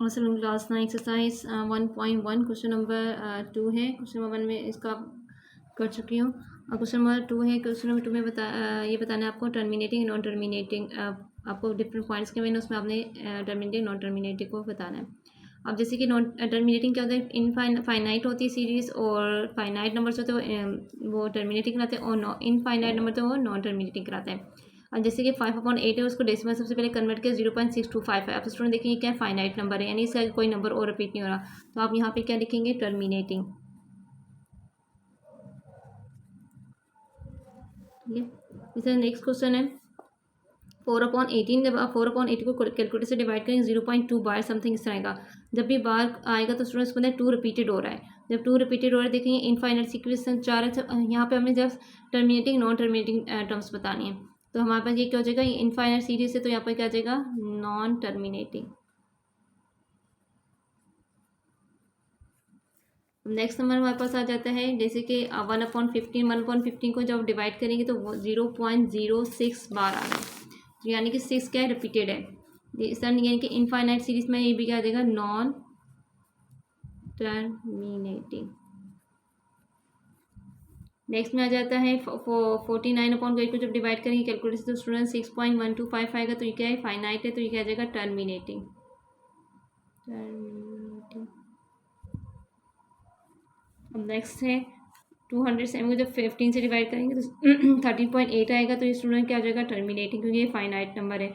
मसलन class 9 exercise 1.1 question number 2 है। Question number 1 में इसका कर चुकी हूँ। और क्वेश्चन नंबर 2 है। क्वेश्चन नंबर 2 में ये बताना है आपको टर्मिनेटिंग नॉन टर्मिनेटिंग, आपको डिफरेंट पॉइंट्स के मैंने उसमें आपने टर्मिनेटिंग नॉन टर्मिनेटिंग को बताना है। अब जैसे कि नॉन टर्मिनेटिंग क्या होता है, फाइनाइट होती है सीरीज़, और फाइनाइट नंबर्स होते हैं वो टर्मिनेटिंग कराते हैं, और इनफाइनाइट नंबर तो वो नॉन टर्मिनेटिंग कराते हैं। अब जैसे कि 5/8 है, उसको डेसिमल सबसे पहले कन्वर्ट किया 0.6255। अब स्टूडेंट देखिए क्या फाइनाइट नंबर है, यानी इसका कोई नंबर और रिपीट नहीं हो रहा, तो आप यहाँ पे क्या लिखेंगे, टर्मिनेटिंग। ठीक है। जैसे नेक्स्ट क्वेश्चन है 4/18। जब आप 4/80 को कैलकुलेटर से डिवाइड करेंगे 0.2 बार समथिंग इस तरह का। जब भी बार आएगा तो स्टूडेंट्स को 2 रिपीटेड हो रहा है। जब 2 रिपीटेड हो रहा है देखेंगे इनफाइनाइट सीक्वेंस 4 है। यहाँ पे हमें जब टर्मिनेटिंग नॉन टर्मिनेटिंग टर्म्स बतानी है, तो हमारे पास ये क्या हो जाएगा, इनफाइनाइट सीरीज है तो यहाँ पर क्या आ जाएगा, नॉन टर्मिनेटिंग। नेक्स्ट नंबर हमारे पास आ जाता है जैसे कि 1/15 को जब डिवाइड करेंगे तो 0.06 बार आ रहा है, तो यानी कि 6 क्या है, रिपीटेड है। इस तरह यानी कि इनफाइनाइट सीरीज में ये भी क्या आ जाएगा, नॉन टर्मिनेटिंग। नेक्स्ट में आ जाता है 49/8 को जब डिवाइड करेंगे कैलकुलेटर से तो स्टूडेंट 6.1255 आएगा, तो ये क्या है, फाइनाइट है, तो ये क्या आ जाएगा, टर्मिनेटिंग। अब नेक्स्ट है 207 को जब 15 से डिवाइड करेंगे तो 13.8 आएगा, तो ये स्टूडेंट क्या आ जाएगा, टर्मिनेटिंग, क्योंकि ये फाइनाइट नंबर है।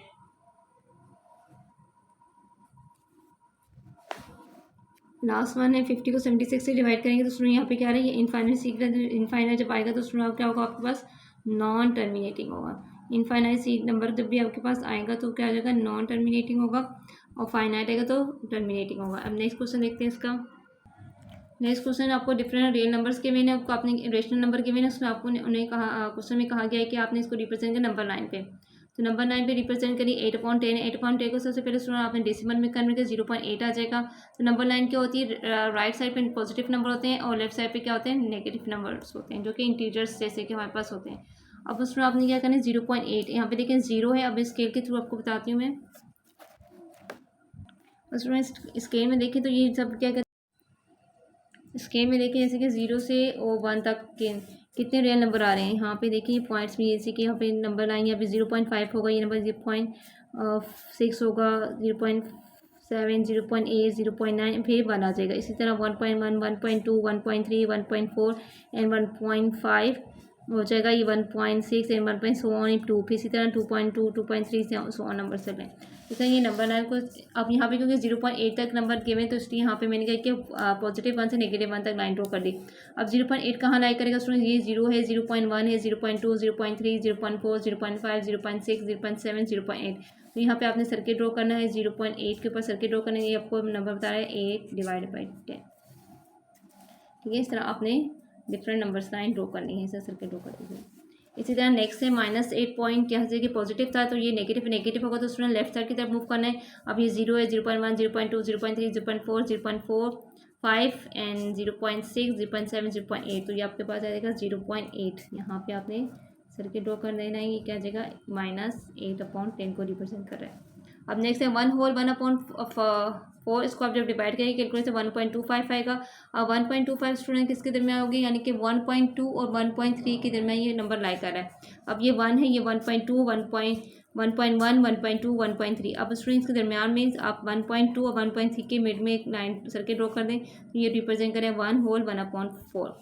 लास्ट वन है 50 को 76 से डिवाइड करेंगे तो स्टूडेंट यहाँ पे क्या आ रहा है, ये इनफाइनाइट सीक्वेंस, इनफाइनाइट जब आएगा तो स्टूडेंट क्या होगा, आपके पास नॉन टर्मिनेटिंग होगा। इनफाइनाइट सी नंबर जब भी आपके पास आएगा तो क्या आ जाएगा, नॉन टर्मिनेटिंग होगा, और फाइनाइट आएगा तो टर्मिनेटिंग होगा। अब नेक्स्ट क्वेश्चन देखते हैं इसका। नेक्स्ट क्वेश्चन आपको डिफरेंट रियल नंबर्स के मैंने आपको आपने रेशनल नंबर के मैंने उसमें आपको उन्हें कहा, क्वेश्चन में कहा गया है कि आपने इसको रिप्रेजेंट किया नंबर 9 पे। तो नंबर 9 पे रिप्रेजेंट करिए 8/10। 8/10 को सबसे पहले स्टूडेंट आपने डेसिमल में कन्वर्ट किया 0.8 आ जाएगा। तो नंबर 9 क्या होती है, राइट साइड पे पॉजिटिव नंबर होते हैं और लेफ्ट साइड पे क्या होते हैं, नेगेटिव नंबर्स होते हैं, जो कि इंटीजर्स जैसे कि हमारे पास होते हैं। अब उसमें आपने क्या करना है, 0.8 यहाँ पे देखें 0 है। अब स्केल के थ्रू आपको बताती हूँ मैं। उसमें स्केल में देखें तो ये सब क्या, स्केल में देखिए जैसे कि 0 से 1 तक के कितने रियल नंबर आ रहे हैं। यहाँ पे देखिए पॉइंट्स भी, जैसे कि यहाँ पे नंबर लाइन यहाँ पे 0.5 होगा, ये नंबर 0.6 होगा, 0.7, 0.8, 0.9, फिर 1 आ जाएगा। इसी तरह 1.1, 1.2, 1.3, 1.4 एंड 1.5 हो जाएगा, ये 1.6 एंड 1.2, फिर इसी तरह 2.2, 2.3 से सो नंबर चल रहे हैं। जैसे ये नंबर 9 को अब यहाँ पे क्योंकि 0.8 तक नंबर गिवे तो इसलिए यहाँ पे मैंने कहा कि पॉजिटिव 1 से नेगेटिव 1 तक लाइन ड्रॉ कर दी। अब 0.8 कहाँ लाई करेगा स्टूडेंट, ये 0 है, 0.1 है, 0.2, 0.3, 0.4, 0.5, 0.6, 0.7, 0.8। तो यहाँ पे आपने सर्किट ड्रॉ करना है, 0.8 के ऊपर सर्किट ड्रॉ करना है। ये आपको नंबर बता रहा है 8/10। ठीक है, इस तरह आपने डिफरेंट नंबर्स लाइन ड्रॉ करनी है, इसे सर्किट ड्रॉ करनी है। इसी तरह नेक्स्ट है -8 पॉइंट, यहाँ से कि पॉजिटिव था तो ये नेगेटिव होगा, तो स्टूडेंट लेफ्ट साइड की तरफ मूव करना है। अब ये 0 है, 0.1, 0.2, 0.3, 0.4, 0.45 एंड 0.6, 0.7, 0.8। तो ये आपके पास आ जाएगा 0.8। यहाँ पे आपने सर्किट ड्रॉ कर देना है, ये क्या आ जाएगा, -8/10 को रिप्रेजेंट कर रहा है। अब नेक्स्ट है 1/4, इसको आप जब डिवाइड करेंगे कैलकुलेट से 1.25 आएगा। अब 1.25 स्टूडेंट किसके दरमियान होगी, यानी कि 1.2 और 1.3 के दरमियान ये नंबर लाई कर रहा है। अब ये 1 है, ये 1.2, 1.1, 1.2, 1.3। अब स्टूडेंट्स के दरमियान में आप 1.2 और 1.3 के मिड में एक लाइन सर्किट ड्रॉ कर दें, तो ये रिप्रेजेंट करें 1/1/4।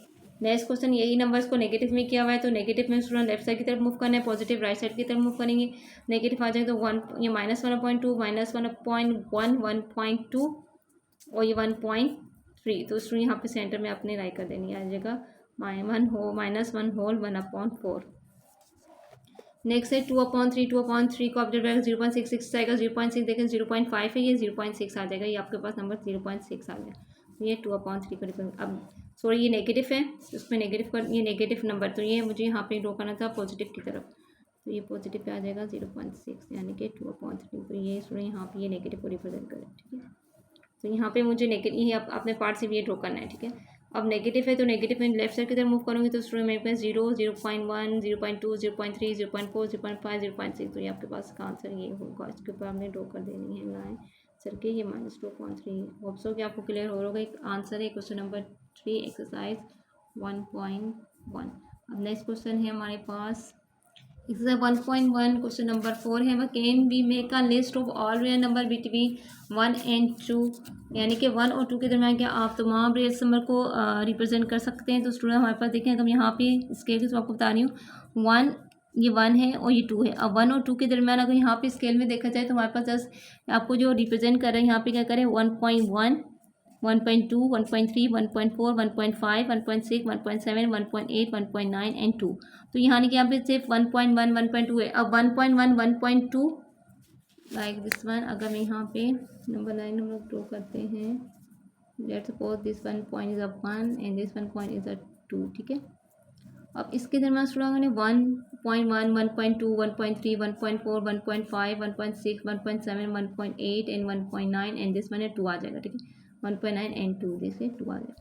नेक्स्ट क्वेश्चन यही नंबर्स को नेगेटिव में किया हुआ है, तो नेगेटिव में स्टूडेंट लेफ्ट साइड की तरफ मूव करना है, पॉजिटिव राइट साइड की तरफ मूव करेंगे। नेगेटिव आ जाएगा तो 1, ये -1/2, -1.1, 1.2 और ये 1.3। तो स्टूडेंट यहाँ पे सेंटर में अपने लाई कर देनी आ जाएगा -1/4। नेक्स्ट है 2/3। 2/3 को आप जब 0.66 आएगा, 0.6 देखें 0.5 है, ये 0.6 आ जाएगा, ये आपके पास नंबर 0.6 आ गया। तो ये 2/3 को रिप्रेजेंट। अब सॉरी ये नेगेटिव है, उसमें नेगेटिव कर, ये नेगेटिव नंबर, तो ये मुझे यहाँ पे ड्रॉ करना था पॉजिटिव की तरफ, तो ये पॉजिटिव पे आ जाएगा 0.6 यानी कि 2/3। तो ये स्टूडेंट यहाँ पे ये नेगेटिव को रिप्रेजेंट करें। ठीक है, तो यहाँ पे मुझे नेगेटिव, ये अपने पार्ट से भी ये ड्रॉ करना है। ठीक है, अब नेगेटिव है तो नेगेटिव में लेफ्ट साइड की तरफ मूव करूँगी तो स्टूडेंट मेरे पास 0, 0.1, 0.2, 0.3, 0.4, 0.5, 0.6। तो ये आपके पास का आंसर ये होगा, इसके ऊपर आपने ड्रॉ कर देनी है लाइन करके ये -2.3। होप सो कि आपको क्लियर हो होगा। एक आंसर है क्वेश्चन नंबर 3 एक्सरसाइज 1.1। अब नेक्स्ट क्वेश्चन है हमारे पास एक्सरसाइज 1.1 क्वेश्चन नंबर 4 है वह can be make a list of all real number between 1 and 2, यानी कि 1 और 2 के दरमियान क्या आप तमाम रियल नंबर को रिप्रेजेंट कर सकते हैं। तो स्टूडेंट हमारे पास देखें, अगर यहाँ पे स्केल की आपको बता रही हूँ 1, ये 1 है और ये 2 है। अब 1 और 2 के दरमियान अगर यहाँ पे स्केल में देखा जाए तो हमारे पास जस्ट आपको जो रिप्रेजेंट कर रहे हैं यहाँ पे क्या करें 1.1, 1.2, 1.3, 1.4, 1.5, 1.6, 1.7, 1.8, 1.9 एंड 2। तो यहाँ नहीं कि यहाँ पे सिर्फ 1.1, 1.2 है। अब 1.1, 1.2 लाइक दिस वन, अगर मैं यहाँ पे नंबर 9 हम लोग ड्रॉ करते हैं, let's suppose this one point is a 1 and this one point is a 2, ठीक है। अब इसके दरमियान स्टूडेंट ने 1.1, 1.2, 1.3, 1.4, 1.5, 1.6, 1.7, 1.8 एंड 1.9 एंड दिस वन है 2 आ जाएगा, ठीक है। 1.9 एंड 2 जैसे 2 आ जाएगा।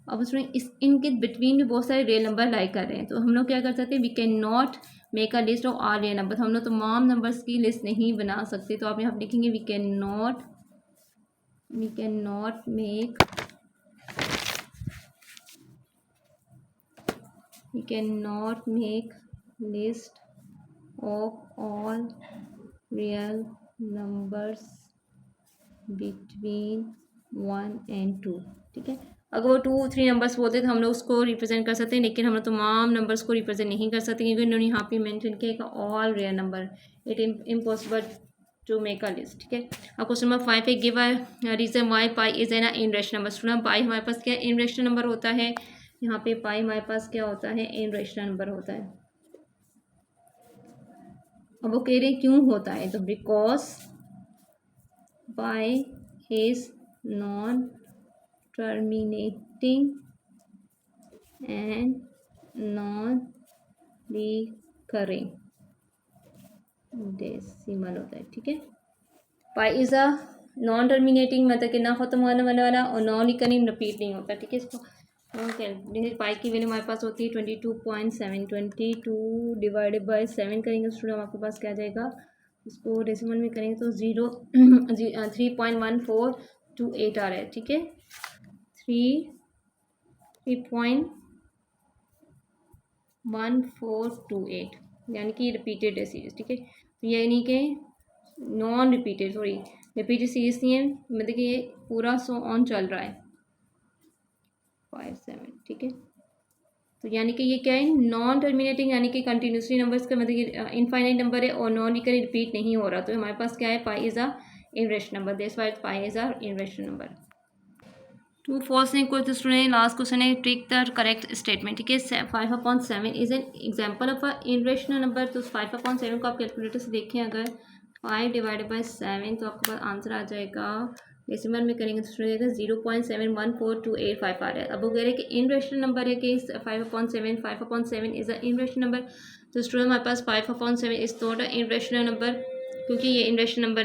अब स्टूडेंट इस इनके बिटवीन भी बहुत सारे रियल नंबर लाइक कर रहे हैं, तो हम लोग क्या कर सकते हैं, we can not make a list of all real number. हम लोग तमाम नंबर्स की लिस्ट नहीं बना सकते। तो आप यहाँ लिखेंगे वी कैन नॉट मेक we cannot make list of all real numbers between 1 and 2, ठीक है। अगर वो 2, 3 नंबर्स बोलते तो हम लोग उसको रिप्रेजेंट कर सकते हैं, लेकिन हम लोग तमाम नंबर्स को रिप्रेजेंट नहीं कर सकते क्योंकि उन्होंने यहाँ पे मेंशन किया all real number, it impossible to make a list, ठीक है। अब क्वेश्चन नंबर 5 है give a reason why pi is an irrational number. Student pi हमारे पास क्या इनरेशनल नंबर होता है, यहाँ पे पाई हमारे पास क्या होता है इनरेशनल नंबर होता है। अब वो कह रहे हैं क्यों होता है, तो because pi is non terminating and non recurring decimal होता है, ठीक है। Pi is a non terminating मतलब कि ना ख़त्म होने वाला और नॉन रिकरिंग रिपीट नहीं होता, ठीक है। इसको पाई की वैल्यू हमारे पास होती है 22.7, 22 डिवाइडेड बाई 7 करेंगे स्टूडेंट आपके पास क्या आ जाएगा, इसको डेसिमल में करेंगे तो 3.1428 आ रहा है, ठीक है। 3.1428 यानी कि रिपीटेड है सीरीज, ठीक है। तो यानी कि non repeated, sorry repeated series नहीं है, मतलब कि ये पूरा सो ऑन चल रहा है 5, 7, ठीक है। तो यानी कि ये क्या है नॉन टर्मिनेटिंग, यानी कि कंटिन्यूसली नंबर्स का मतलब कि इनफाइनाइट नंबर है और नॉन रिकरिंग रिपीट नहीं हो रहा। तो हमारे पास क्या है pi is a irrational number, that's why pi is a irrational number. True false ने कोई स्टूडेंट लास्ट क्वेश्चन है ट्रिक द करेक्ट स्टेटमेंट, ठीक है। 5/7 is an example of a irrational number. तो 5/7 को आप कैलकुलेटर से देखें, अगर 5 डिवाइडेड बाई 7 तो आपके पास आंसर आ जाएगा, डेसिमल में करेंगे तो स्टूडेंट 0.714285 आ रहा है। अब वो कह रहे हैं कि इनरेशनल नंबर है कि 5/7 इज अ इनरेशनल नंबर। तो स्टूडेंट हमारे पास 5/7 is not a irrational number क्योंकि ये इनरेशनल नंबर।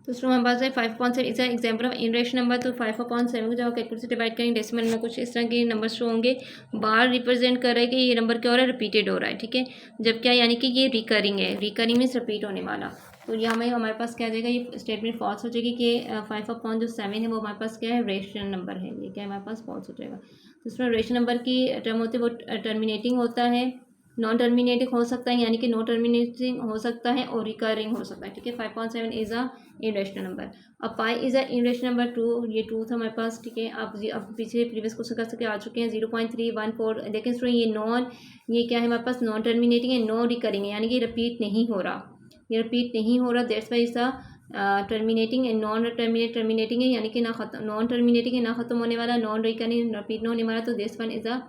तो स्टूडेंट हमारे पास है 5/7 is a example of irrational number. तो 5/7 को जब कैलकुलेटर से डिवाइड करेंगे डेसिमल में कुछ इस तरह के नंबर शो होंगे, बार रिप्रेजेंट कर रहे हैं कि ये नंबर क्या हो रहा है रिपीटेड हो रहा है, ठीक है। जब क्या यानी कि ये रिकरिंग है, रिकरिंग मीन्स रिपीट होने वाला। तो यहाँ में हमारे पास क्या आ जाएगा, ये स्टेटमेंट फॉल्स हो जाएगी कि 5/7 है वो हमारे पास क्या है रेशनल नंबर है, ये क्या हमारे पास फॉल्स हो जाएगा। तो इसमें रेशनल नंबर की टर्म होती है वो टर्मिनेटिंग होता है, नॉन टर्मिनेटिंग हो सकता है यानी कि नॉन टर्मिनेटिंग हो सकता है और रिकरिंग हो सकता है, ठीक है। 5/7 इज अ इनरेशनल नंबर। अब पाई इज अ इनरेशनल नंबर 2, ये 2 था हमारे पास, ठीक है। अब पीछे प्रीवियस क्वेश्चन कर सके आ चुके हैं 0.314। देखें स्टूडेंट ये क्या है हमारे पास नॉन टर्मिनेटिंग है, नॉन रिकरिंग है, यानी कि रिपीट नहीं हो रहा, ये रिपीट नहीं हो रहा, दैट्स वाई इसका टर्मिनेटिंग एंड नॉन टर्मिनेटिंग है, यानी कि ना खत्म, नॉन टर्मिनेटिंग है ना खत्म होने वाला, नॉन रिकरिंग रिपीट नहीं होने वाला। तो this one is a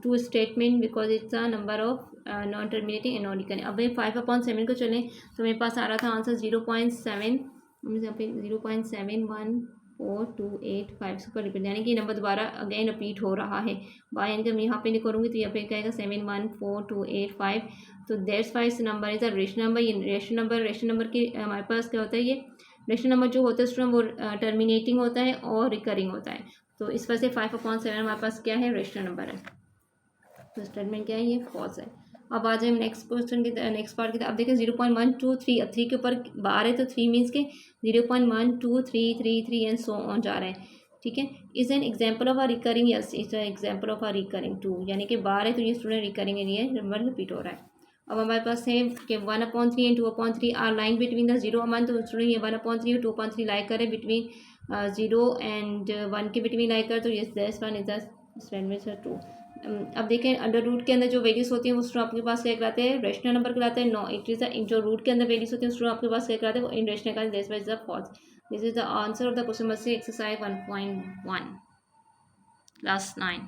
true statement because it's a number of non terminating and non recurring. अब 5/7 को चलें तो मेरे पास आ रहा था आंसर 0.7, यहाँ पे 0.714285 इसको रिपीट, यानी कि नंबर दोबारा अगेन रिपीट हो रहा है बाय, यानी कि मैं यहाँ पे नहीं करूँगी तो यहाँ पे क्या आएगा 714285। तो दैट्स वाई इस number is a rational number. ये रेशनल नंबर की हमारे पास क्या होता है, ये रेशनल नंबर जो होता है स्टूडेंट वो टर्मिनेटिंग होता है और रिकरिंग होता है। तो इस वजह से 5/7 हमारे पास क्या है रेशनल नंबर है। तो स्टेटमेंट क्या है ये फॉल्स है। अब आ जाए नेक्स्ट क्वेश्चन की नेक्स्ट पार्ट की अब देखें 0.123 अब 3 के ऊपर बार है तो 3 मीन्स के 0.12333 एंड सो ऑन जा रहा है। ठीक है, is an example of a recurring, yes is an example of a recurring two, यानी कि बार है तो ये student recurring area number repeat हो रहा है। अब हमारे पास है कि 1/3 and 2/3 are line between the zero अमन, तो स्टूडेंट ये 1/3 और 2/3 लाइक करे बिटवीन 0 and 1 के बिटवीन लाइक कर, तो ये दिस वन इज द 2। अब देखें अंडर रूट के अंदर जो वैल्यूज होती हैं वो स्टूडेंट आपके पास क्या कहलाते हैं, रेशनल नंबर कहलाते हैं। नो इट इज जो रूट के अंदर वैल्यूज होती हैं स्टूडेंट आपके पास क्या कहलाते हैं, वो इन रेशनल का, this is the false. This is the answer of the question number 6 exercise 1.1 class 9।